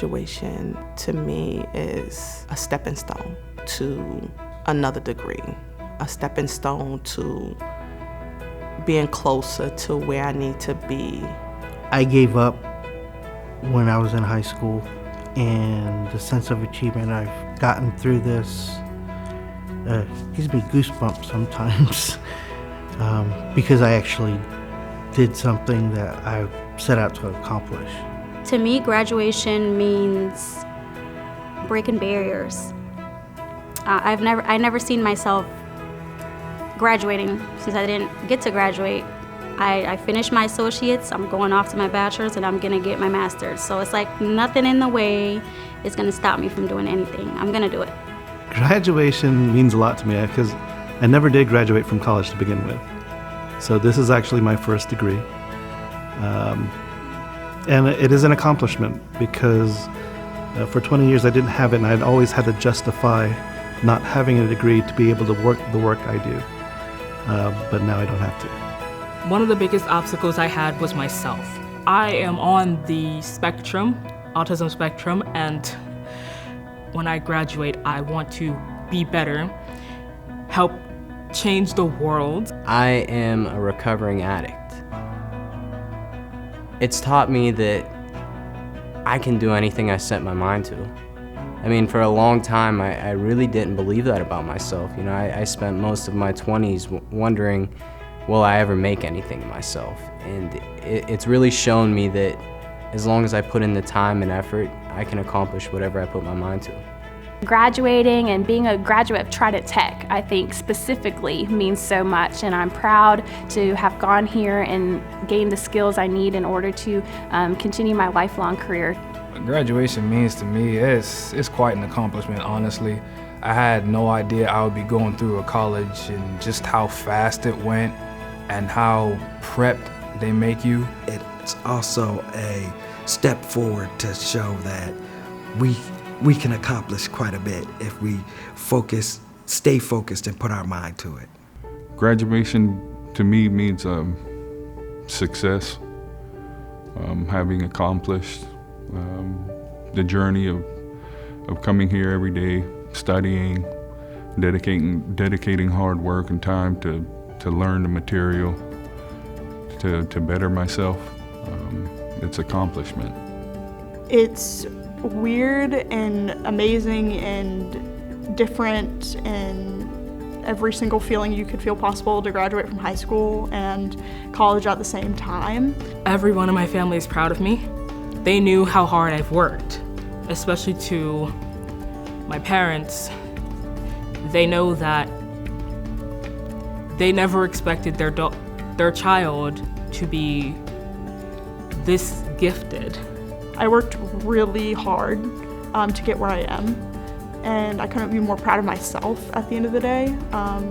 Graduation to me is a stepping stone to another degree, a stepping stone to being closer to where I need to be. I gave up when I was in high school, and the sense of achievement I've gotten through this gives me goosebumps sometimes because I actually did something that I set out to accomplish. To me, graduation means breaking barriers. I never seen myself graduating since I didn't get to graduate. I finished my associates, I'm going off to my bachelor's, and I'm gonna get my master's. So it's like nothing in the way is gonna stop me from doing anything. I'm gonna do it. Graduation means a lot to me because I never did graduate from college to begin with. So this is actually my first degree. And it is an accomplishment because for 20 years I didn't have it, and I'd always had to justify not having a degree to be able to work the work I do. But now I don't have to. One of the biggest obstacles I had was myself. I am on the spectrum, autism spectrum, and when I graduate, I want to be better, help change the world. I am a recovering addict. It's taught me that I can do anything I set my mind to. I mean, for a long time, I really didn't believe that about myself. You know, I spent most of my 20s wondering, will I ever make anything of myself? And it's really shown me that as long as I put in the time and effort, I can accomplish whatever I put my mind to. Graduating and being a graduate of Trident Tech, I think specifically means so much, and I'm proud to have gone here and gained the skills I need in order to continue my lifelong career. What graduation means to me is quite an accomplishment, honestly. I had no idea I would be going through a college and just how fast it went and how prepped they make you. It's also a step forward to show that we can accomplish quite a bit if we stay focused and put our mind to it. Graduation to me means success, having accomplished the journey of coming here every day, studying, dedicating hard work and time to learn the material, to better myself. It's accomplishment. It's weird and amazing and different and every single feeling you could feel possible to graduate from high school and college at the same time. Everyone in my family is proud of me. They knew how hard I've worked, especially to my parents. They know that they never expected their child to be this gifted. I worked really hard to get where I am, and I couldn't be more proud of myself at the end of the day,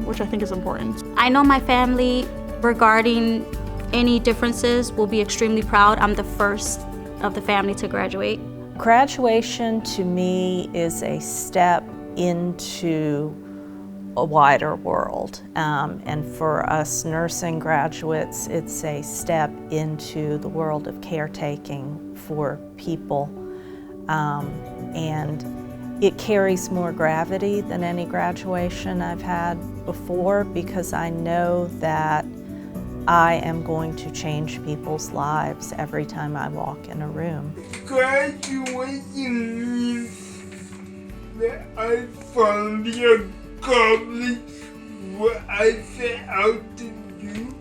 which I think is important. I know my family, regarding any differences, will be extremely proud. I'm the first of the family to graduate. Graduation to me is a step into a wider world, and for us nursing graduates, it's a step into the world of caretaking for people, and it carries more gravity than any graduation I've had before, because I know that I am going to change people's lives every time I walk in a room. Graduation means that I finally accomplished what I set out to do.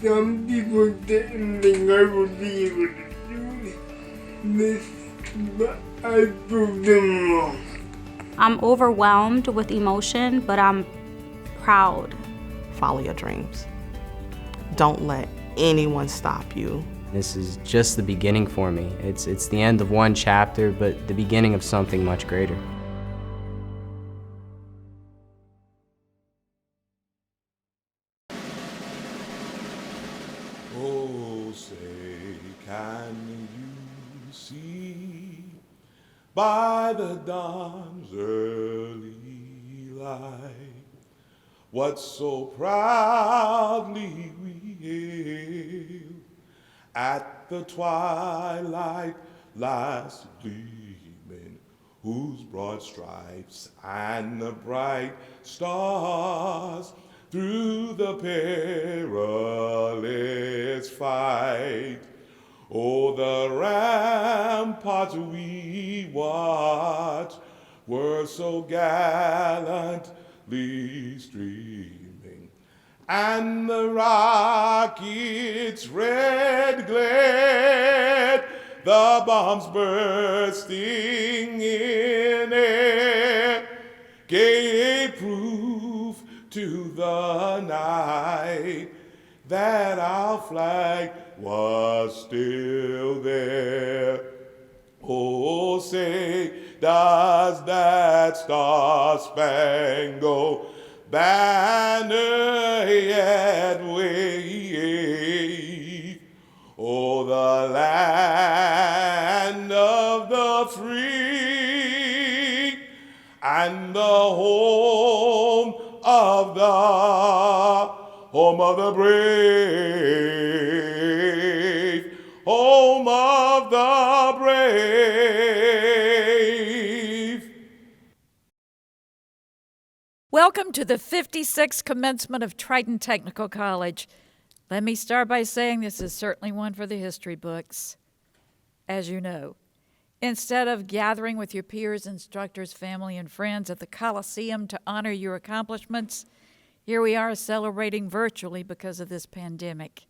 Some people didn't think I would be able to do this, but I proved them wrong. I'm overwhelmed with emotion, but I'm proud. Follow your dreams. Don't let anyone stop you. This is just the beginning for me. It's the end of one chapter, but the beginning of something much greater. Oh, say, can you see by the dawn's early light what so proudly we hailed at the twilight last gleaming? whose broad stripes and the bright stars through the perilous fight. Oh, the ramparts we watched were so gallantly streaming, and the rockets' red glare, the bombs bursting in air, gave proof to the night that our flag was still there. Oh, say, does that star-spangled banner yet wave? Oh, the land of the free and the home of the brave, home of the brave. Welcome to the 56th commencement of Triton Technical College. Let me start by saying this is certainly one for the history books. As you know, instead of gathering with your peers, instructors, family, and friends at the Coliseum to honor your accomplishments, here we are celebrating virtually because of this pandemic.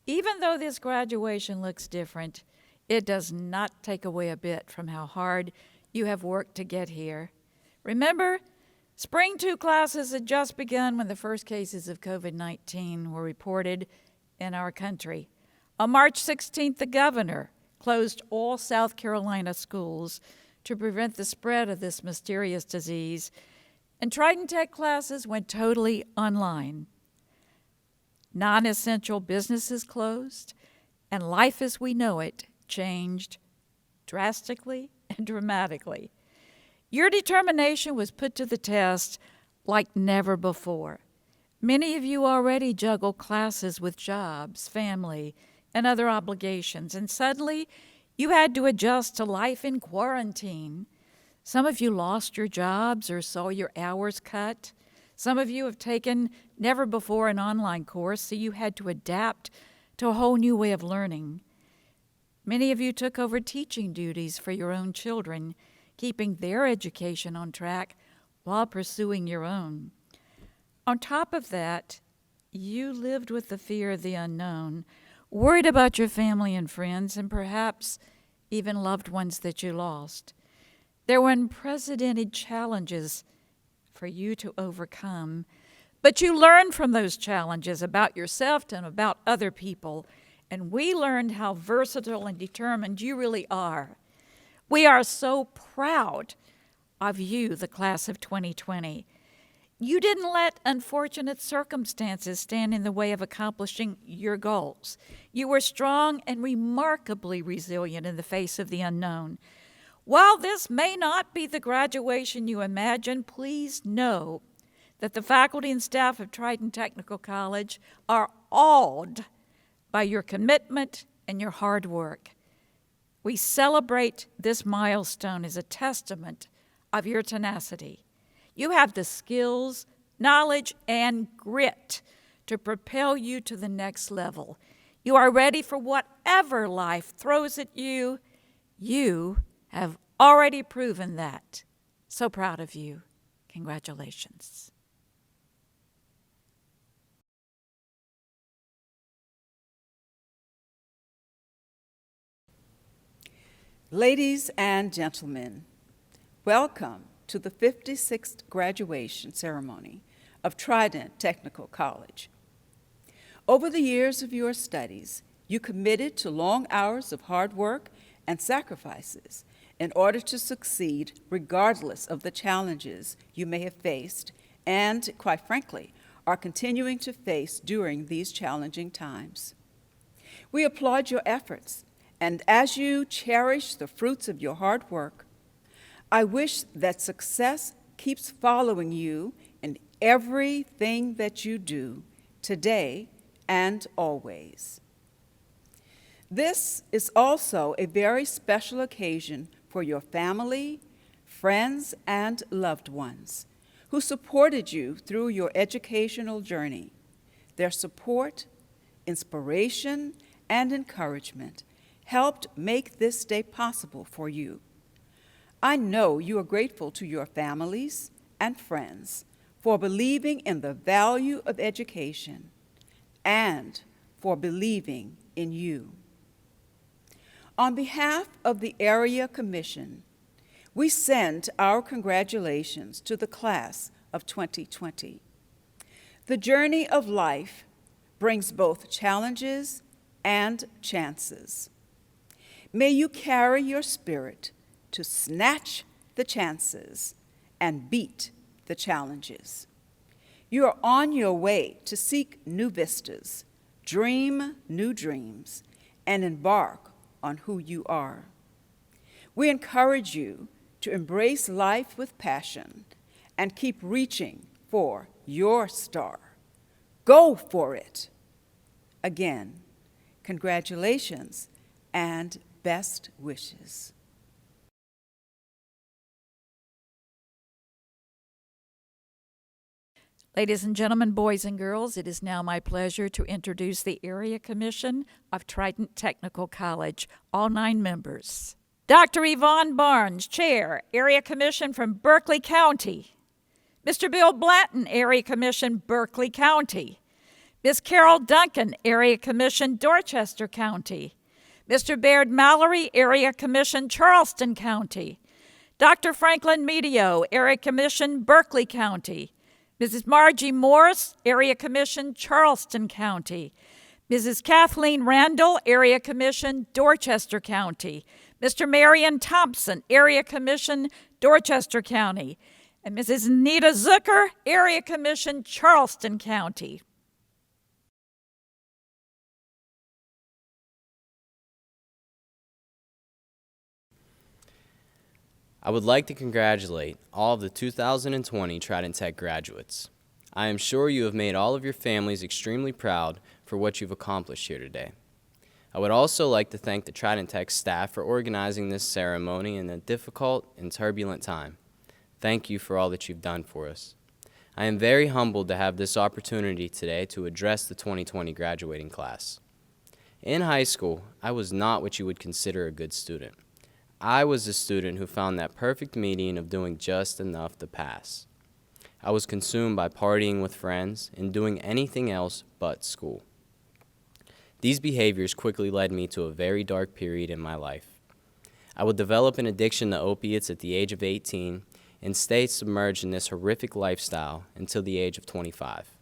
Even though this graduation looks different, it does not take away a bit from how hard you have worked to get here. Remember, Spring 2 classes had just begun when the first cases of COVID-19 were reported in our country. On March 16th, the governor closed all South Carolina schools to prevent the spread of this mysterious disease, and Triton Tech classes went totally online. Non-essential businesses closed, and life as we know it changed drastically and dramatically. Your determination was put to the test like never before. Many of you already juggle classes with jobs, family, and other obligations, and suddenly you had to adjust to life in quarantine. Some of you lost your jobs or saw your hours cut. Some of you have taken never before an online course, so you had to adapt to a whole new way of learning. Many of you took over teaching duties for your own children, keeping their education on track while pursuing your own. On top of that, you lived with the fear of the unknown, worried about your family and friends, and perhaps even loved ones that you lost. There were unprecedented challenges for you to overcome, but you learned from those challenges about yourself and about other people, and we learned how versatile and determined you really are. We are so proud of you, the class of 2020. You didn't let unfortunate circumstances stand in the way of accomplishing your goals. You were strong and remarkably resilient in the face of the unknown. While this may not be the graduation you imagine, please know that the faculty and staff of Triton Technical College are awed by your commitment and your hard work. We celebrate this milestone as a testament of your tenacity. You have the skills, knowledge, and grit to propel you to the next level. You are ready for whatever life throws at you. You have already proven that. So proud of you. Congratulations. Ladies and gentlemen, welcome to the 56th graduation ceremony of Trident Technical College. Over the years of your studies, you committed to long hours of hard work and sacrifices in order to succeed regardless of the challenges you may have faced and, quite frankly, are continuing to face during these challenging times. We applaud your efforts, and as you cherish the fruits of your hard work, I wish that success keeps following you in everything that you do, today and always. This is also a very special occasion for your family, friends and loved ones who supported you through your educational journey. Their support, inspiration, and encouragement helped make this day possible for you. I know you are grateful to your families and friends for believing in the value of education and for believing in you. On behalf of the Area Commission, we send our congratulations to the class of 2020. The journey of life brings both challenges and chances. May you carry your spirit to snatch the chances and beat the challenges. You are on your way to seek new vistas, dream new dreams, and embark on who you are. We encourage you to embrace life with passion and keep reaching for your star. Go for it. Again, congratulations and best wishes. Ladies and gentlemen, boys and girls, it is now my pleasure to introduce the Area Commission of Trident Technical College, all 9 members. Dr. Yvonne Barnes, Chair, Area Commission from Berkeley County. Mr. Bill Blanton, Area Commission, Berkeley County. Ms. Carol Duncan, Area Commission, Dorchester County. Mr. Baird Mallory, Area Commission, Charleston County. Dr. Franklin Medio, Area Commission, Berkeley County. Mrs. Margie Morris, Area Commission, Charleston County. Mrs. Kathleen Randall, Area Commission, Dorchester County. Mr. Marion Thompson, Area Commission, Dorchester County. And Mrs. Nita Zucker, Area Commission, Charleston County. I would like to congratulate all of the 2020 Trident Tech graduates. I am sure you have made all of your families extremely proud for what you've accomplished here today. I would also like to thank the Trident Tech staff for organizing this ceremony in a difficult and turbulent time. Thank you for all that you've done for us. I am very humbled to have this opportunity today to address the 2020 graduating class. In high school, I was not what you would consider a good student. I was a student who found that perfect median of doing just enough to pass. I was consumed by partying with friends and doing anything else but school. These behaviors quickly led me to a very dark period in my life. I would develop an addiction to opiates at the age of 18 and stay submerged in this horrific lifestyle until the age of 25.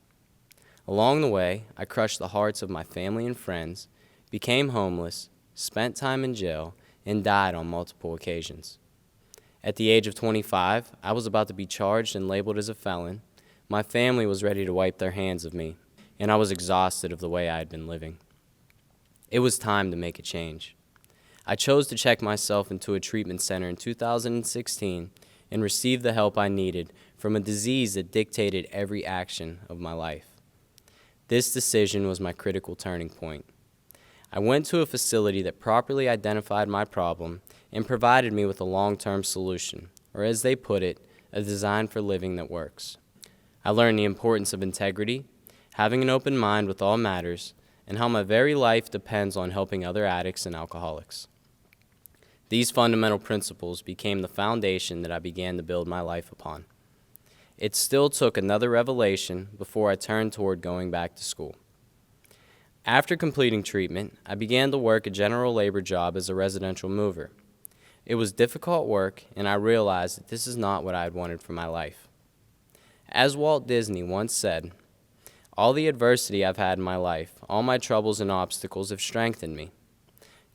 Along the way, I crushed the hearts of my family and friends, became homeless, spent time in jail, and died on multiple occasions. At the age of 25, I was about to be charged and labeled as a felon. My family was ready to wipe their hands of me, and I was exhausted of the way I had been living. It was time to make a change. I chose to check myself into a treatment center in 2016 and receive the help I needed from a disease that dictated every action of my life. This decision was my critical turning point. I went to a facility that properly identified my problem and provided me with a long-term solution, or as they put it, a design for living that works. I learned the importance of integrity, having an open mind with all matters, and how my very life depends on helping other addicts and alcoholics. These fundamental principles became the foundation that I began to build my life upon. It still took another revelation before I turned toward going back to school. After completing treatment, I began to work a general labor job as a residential mover. It was difficult work, and I realized that this is not what I had wanted for my life. As Walt Disney once said, "All the adversity I've had in my life, all my troubles and obstacles have strengthened me.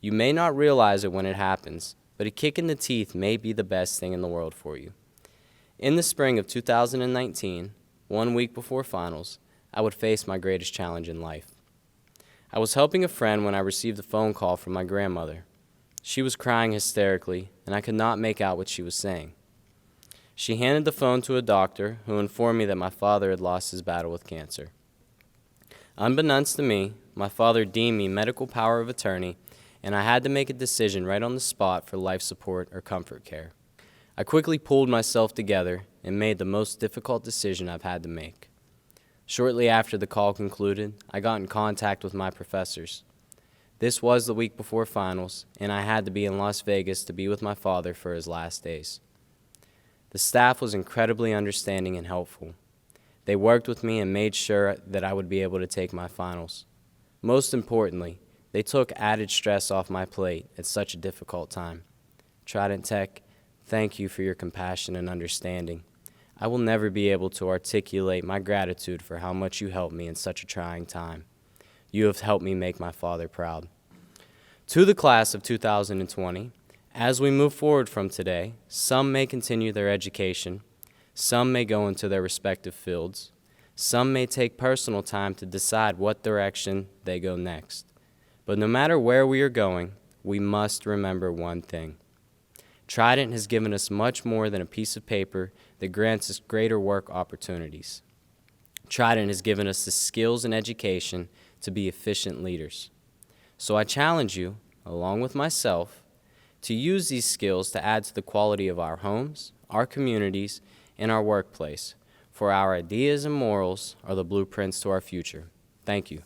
You may not realize it when it happens, but a kick in the teeth may be the best thing in the world for you." In the spring of 2019, 1 week before finals, I would face my greatest challenge in life. I was helping a friend when I received a phone call from my grandmother. She was crying hysterically, and I could not make out what she was saying. She handed the phone to a doctor who informed me that my father had lost his battle with cancer. Unbeknownst to me, my father deemed me medical power of attorney, and I had to make a decision right on the spot for life support or comfort care. I quickly pulled myself together and made the most difficult decision I've had to make. Shortly after the call concluded, I got in contact with my professors. This was the week before finals, and I had to be in Las Vegas to be with my father for his last days. The staff was incredibly understanding and helpful. They worked with me and made sure that I would be able to take my finals. Most importantly, they took added stress off my plate at such a difficult time. Trident Tech, thank you for your compassion and understanding. I will never be able to articulate my gratitude for how much you helped me in such a trying time. You have helped me make my father proud. To the class of 2020, as we move forward from today, some may continue their education, some may go into their respective fields, some may take personal time to decide what direction they go next. But no matter where we are going, we must remember one thing. Trident has given us much more than a piece of paper that grants us greater work opportunities. Trident has given us the skills and education to be efficient leaders. So I challenge you, along with myself, to use these skills to add to the quality of our homes, our communities, and our workplace, for our ideas and morals are the blueprints to our future. Thank you.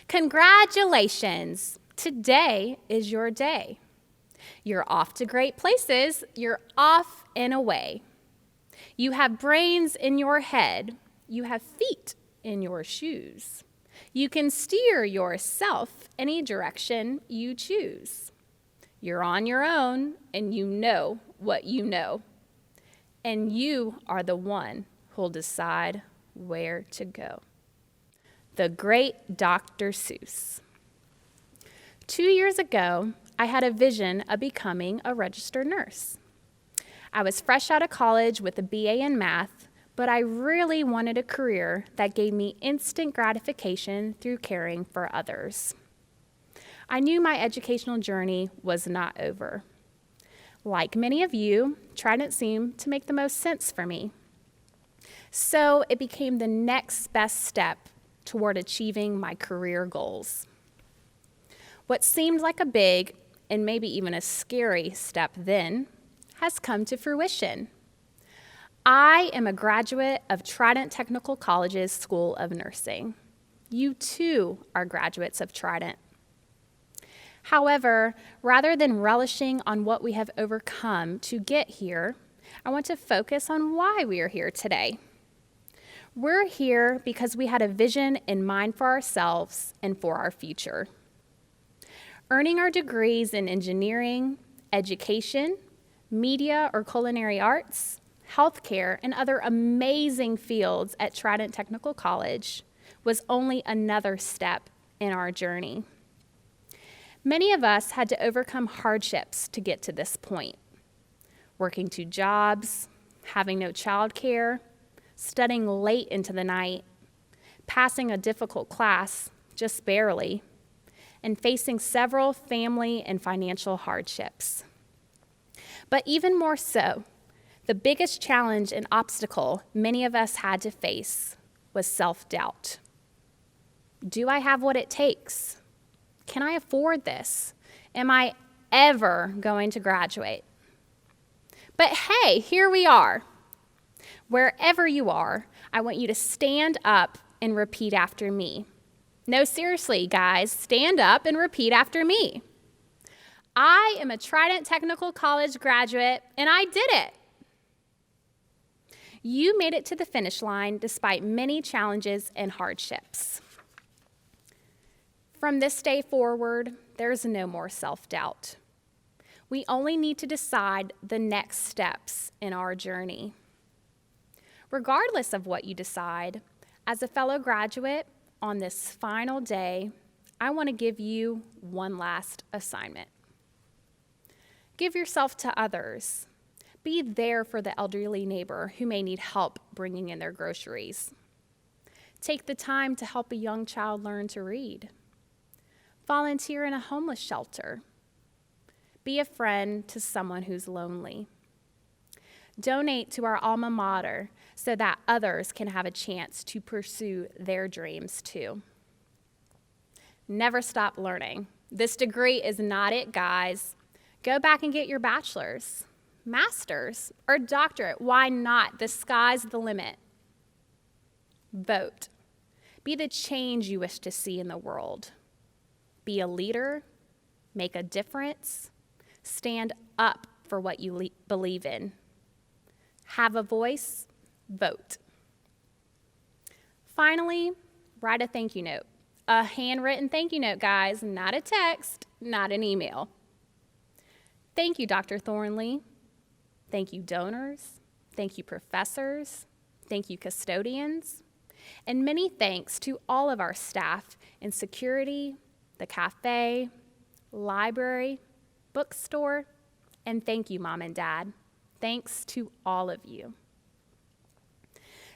Congratulations! Today is your day. You're off to great places. You're off and away. You have brains in your head. You have feet in your shoes. You can steer yourself any direction you choose. You're on your own, and you know what you know. And you are the one who'll decide where to go. The great Dr. Seuss. 2 years ago, I had a vision of becoming a registered nurse. I was fresh out of college with a BA in math, but I really wanted a career that gave me instant gratification through caring for others. I knew my educational journey was not over. Like many of you, Trident seemed to make the most sense for me. So it became the next best step toward achieving my career goals. What seemed like a big and maybe even a scary step then has come to fruition. I am a graduate of Trident Technical College's School of Nursing. You too are graduates of Trident. However, rather than relishing on what we have overcome to get here, I want to focus on why we are here today. We're here because we had a vision in mind for ourselves and for our future. Earning our degrees in engineering, education, media or culinary arts, healthcare, and other amazing fields at Trident Technical College was only another step in our journey. Many of us had to overcome hardships to get to this point. Working 2 jobs, having no childcare, studying late into the night, passing a difficult class, just barely, and facing several family and financial hardships. But even more so, the biggest challenge and obstacle many of us had to face was self-doubt. Do I have what it takes? Can I afford this? Am I ever going to graduate? But hey, here we are. Wherever you are, I want you to stand up and repeat after me. No, seriously, guys, stand up and repeat after me. I am a Trident Technical College graduate, and I did it. You made it to the finish line despite many challenges and hardships. From this day forward, there's no more self-doubt. We only need to decide the next steps in our journey. Regardless of what you decide, as a fellow graduate, on this final day, I want to give you one last assignment. Give yourself to others. Be there for the elderly neighbor who may need help bringing in their groceries. Take the time to help a young child learn to read. Volunteer in a homeless shelter. Be a friend to someone who's lonely. Donate to our alma mater so that others can have a chance to pursue their dreams too. Never stop learning. This degree is not it, guys. Go back and get your bachelor's, master's, or doctorate. Why not? The sky's the limit. Vote. Be the change you wish to see in the world. Be a leader. Make a difference. Stand up for what you believe in. Have a voice. Vote. Finally, write a thank you note. A handwritten thank you note, guys, not a text, not an email. Thank you, Dr. Thornley. Thank you, donors. Thank you, professors. Thank you, custodians. And many thanks to all of our staff in security, the cafe, library, bookstore, and thank you, Mom and Dad. Thanks to all of you.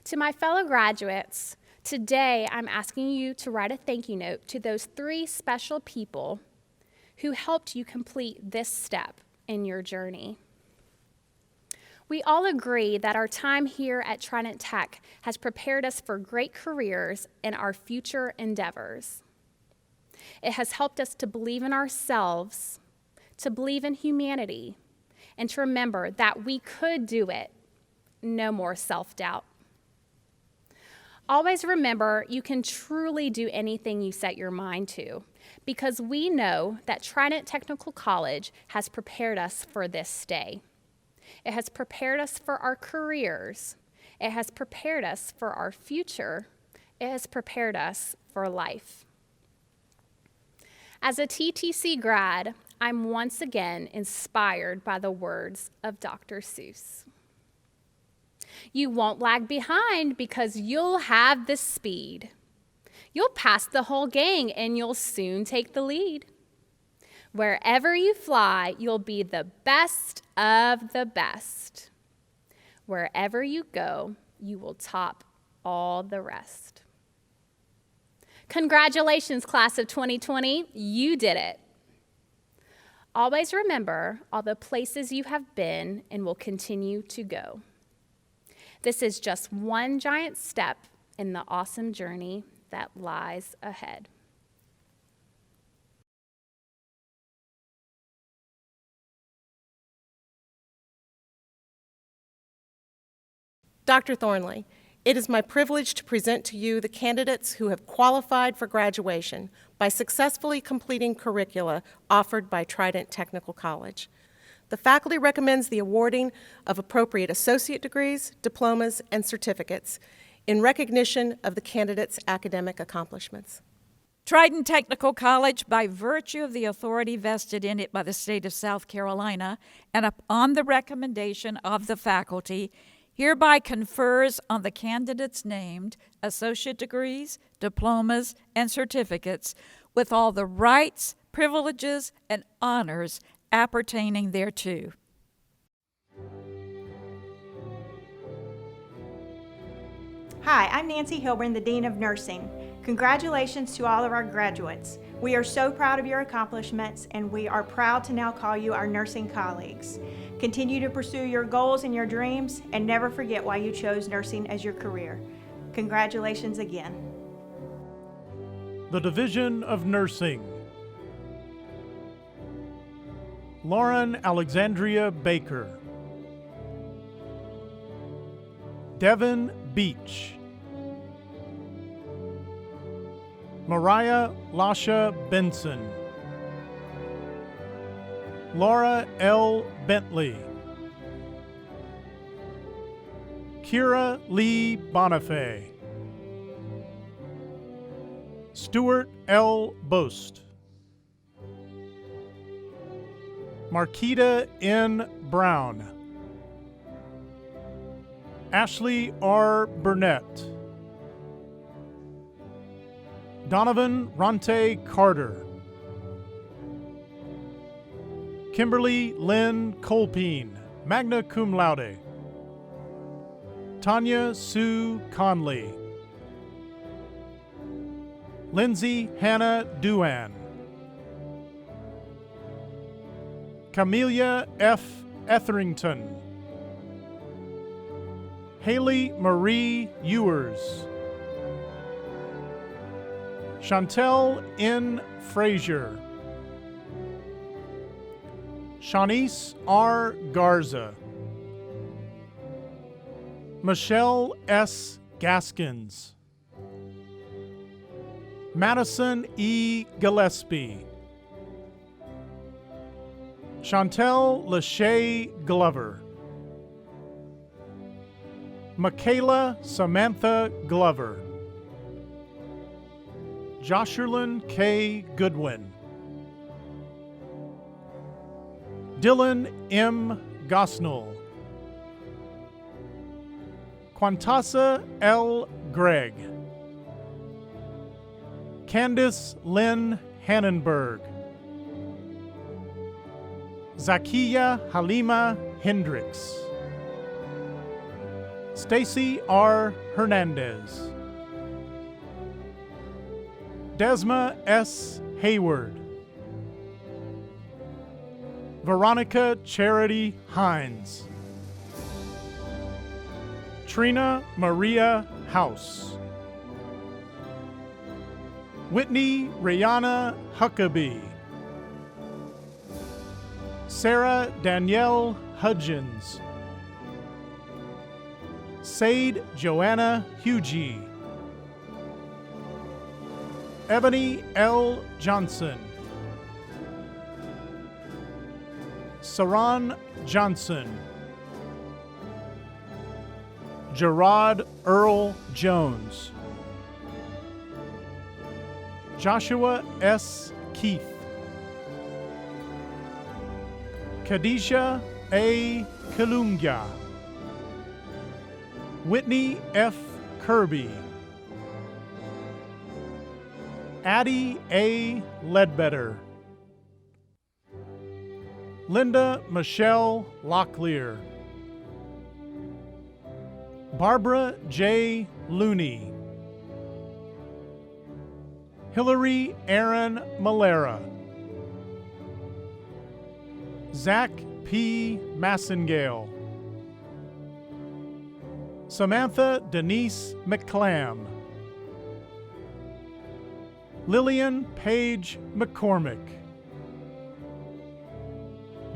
To my fellow graduates, today I'm asking you to write a thank you note to those 3 special people who helped you complete this step in your journey. We all agree that our time here at Trident Tech has prepared us for great careers in our future endeavors. It has helped us to believe in ourselves, to believe in humanity, and to remember that we could do it. No more self-doubt. Always remember you can truly do anything you set your mind to, because we know that Trident Technical College has prepared us for this day. It has prepared us for our careers. It has prepared us for our future. It has prepared us for life. As a TTC grad, I'm once again inspired by the words of Dr. Seuss. You won't lag behind because you'll have the speed. You'll pass the whole gang and you'll soon take the lead. Wherever you fly, you'll be the best of the best. Wherever you go, you will top all the rest. Congratulations, class of 2020, you did it. Always remember all the places you have been and will continue to go. This is just one giant step in the awesome journey that lies ahead. Dr. Thornley, it is my privilege to present to you the candidates who have qualified for graduation by successfully completing curricula offered by Trident Technical College. The faculty recommends the awarding of appropriate associate degrees, diplomas, and certificates in recognition of the candidates' academic accomplishments. Trident Technical College, by virtue of the authority vested in it by the state of South Carolina and upon the recommendation of the faculty, hereby confers on the candidates named associate degrees, diplomas, and certificates with all the rights, privileges, and honors appertaining thereto. Hi, I'm Nancy Hilburn, the Dean of Nursing. Congratulations to all of our graduates. We are so proud of your accomplishments, and we are proud to now call you our nursing colleagues. Continue to pursue your goals and your dreams, and never forget why you chose nursing as your career. Congratulations again. The Division of Nursing. Lauren Alexandria Baker. Devin Beach. Mariah Lasha Benson. Laura L. Bentley. Kira Lee Bonifay. Stuart L. Bost. Marquita N. Brown. Ashley R. Burnett. Donovan Ronte Carter. Kimberly Lynn Colpeen, magna cum laude. Tanya Sue Conley. Lindsay Hannah Duan. Camelia F. Etherington. Haley Marie Ewers. Chantel N. Frazier. Shanice R. Garza. Michelle S. Gaskins. Madison E. Gillespie. Chantel Lachey Glover. Michaela Samantha Glover. Josherlyn K. Goodwin. Dylan M. Gosnell. Quantasa L. Gregg. Candice Lynn Hannenberg. Zakiya Halima Hendricks. Stacy R. Hernandez. Desma S. Hayward. Veronica Charity Hines. Trina Maria House. Whitney Rihanna Huckabee. Sarah Danielle Hudgens. Sade Joanna Hugie. Ebony L. Johnson. Saran Johnson. Gerard Earl Jones. Joshua S. Keith. Khadijah A. Kalunga. Whitney F. Kirby. Addie A. Ledbetter. Linda Michelle Locklear. Barbara J. Looney. Hillary Aaron Malera. Zach P. Massengale. Samantha Denise McClam. Lillian Page McCormick.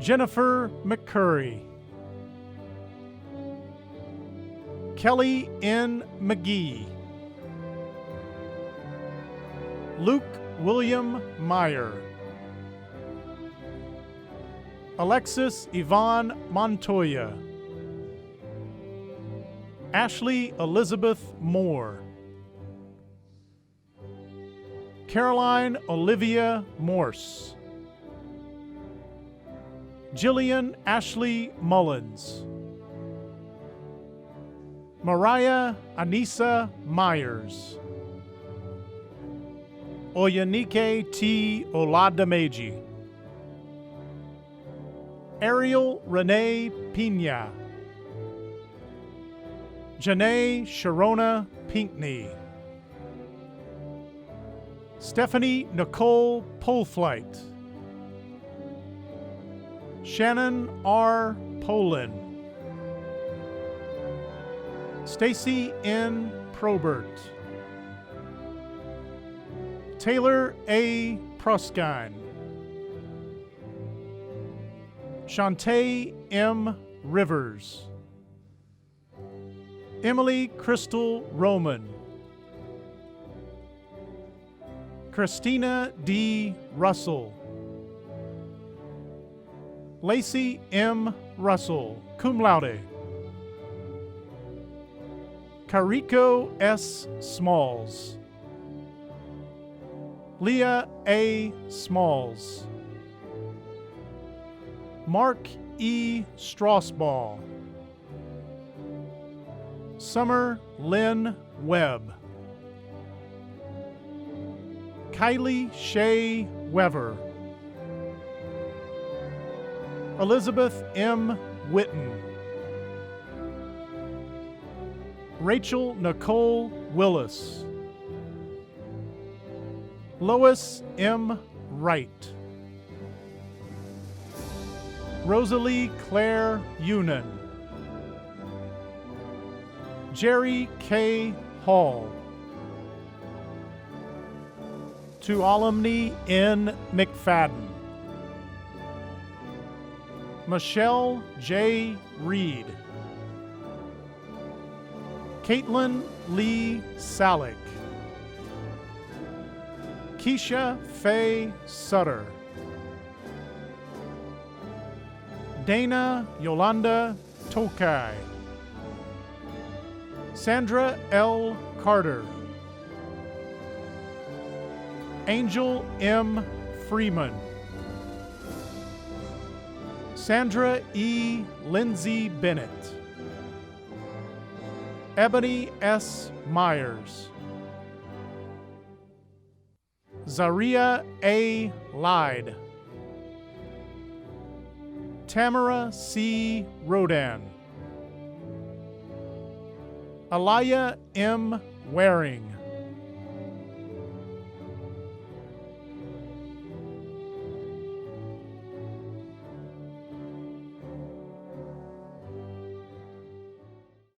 Jennifer McCurry. Kelly N. McGee. Luke William Meyer. Alexis Yvonne Montoya. Ashley Elizabeth Moore. Caroline Olivia Morse. Jillian Ashley Mullins. Mariah Anissa Myers. Oyanike T. Oladameji. Ariel Renee Pina. Janae Sharona Pinkney. Stephanie Nicole Polflight. Shannon R. Polin. Stacy N. Probert. Taylor A. Proskine. Shantae M. Rivers. Emily Crystal Roman. Christina D. Russell. Lacey M. Russell, cum laude. Kariko S. Smalls. Leah A. Smalls. Mark E. Straussball. Summer Lynn Webb. Kylie Shea Weber. Elizabeth M. Witten. Rachel Nicole Willis. Lois M. Wright. Rosalie Claire Unan. Jerry K. Hall. Tuolumne N. McFadden. Michelle J. Reed. Caitlin Lee Salick. Keisha Faye Sutter. Dana Yolanda Tokai. Sandra L. Carter. Angel M. Freeman. Sandra E. Lindsay Bennett. Ebony S. Myers. Zaria A. Lyde. Tamara C. Rodan. Alaya M. Waring.